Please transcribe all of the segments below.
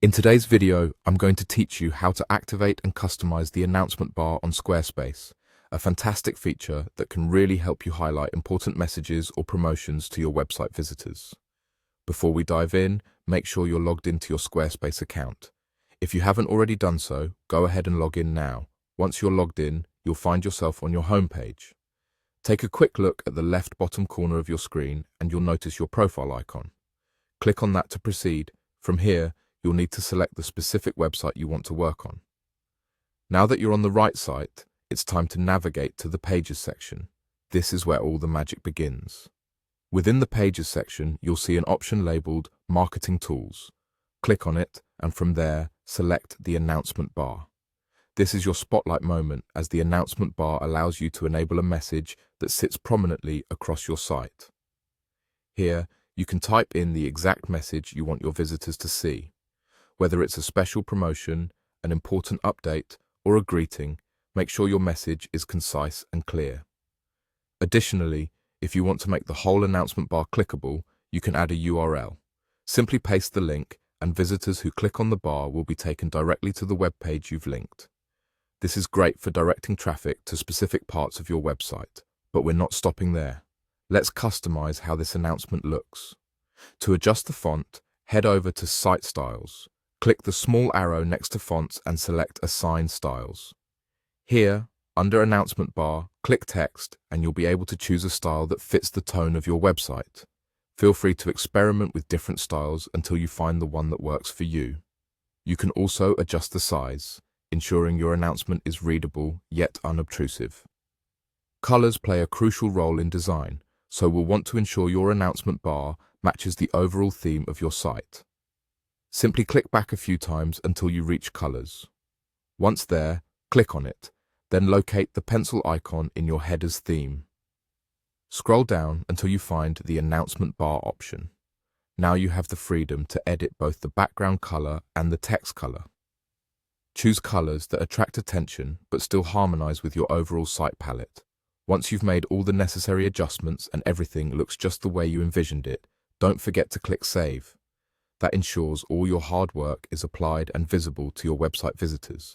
In today's video, I'm going to teach you how to activate and customize the announcement bar on Squarespace, a fantastic feature that can really help you highlight important messages or promotions to your website visitors. Before we dive in, make sure you're logged into your Squarespace account. If you haven't already done so, go ahead and log in now. Once you're logged in, you'll find yourself on your homepage. Take a quick look at the left bottom corner of your screen and you'll notice your profile icon. Click on that to proceed. From here, you'll need to select the specific website you want to work on. Now that you're on the right site, it's time to navigate to the Pages section. This is where all the magic begins. Within the Pages section, you'll see an option labeled Marketing Tools. Click on it, and from there, select the announcement bar. This is your spotlight moment, as the announcement bar allows you to enable a message that sits prominently across your site. Here, you can type in the exact message you want your visitors to see. Whether it's a special promotion, an important update, or a greeting, make sure your message is concise and clear. Additionally, if you want to make the whole announcement bar clickable, you can add a URL. Simply paste the link, and visitors who click on the bar will be taken directly to the web page you've linked. This is great for directing traffic to specific parts of your website, but we're not stopping there. Let's customize how this announcement looks. To adjust the font, head over to Site Styles. Click the small arrow next to Fonts and select Assign Styles. Here, under Announcement Bar, click Text and you'll be able to choose a style that fits the tone of your website. Feel free to experiment with different styles until you find the one that works for you. You can also adjust the size, ensuring your announcement is readable yet unobtrusive. Colors play a crucial role in design, so we'll want to ensure your announcement bar matches the overall theme of your site. Simply click back a few times until you reach Colors. Once there, click on it, then locate the pencil icon in your header's theme. Scroll down until you find the Announcement Bar option. Now you have the freedom to edit both the background color and the text color. Choose colors that attract attention but still harmonize with your overall site palette. Once you've made all the necessary adjustments and everything looks just the way you envisioned it, don't forget to click Save. That ensures all your hard work is applied and visible to your website visitors.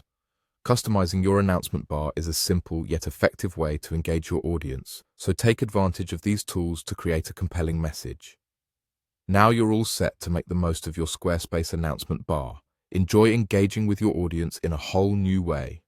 Customizing your announcement bar is a simple yet effective way to engage your audience, so take advantage of these tools to create a compelling message. Now you're all set to make the most of your Squarespace announcement bar. Enjoy engaging with your audience in a whole new way.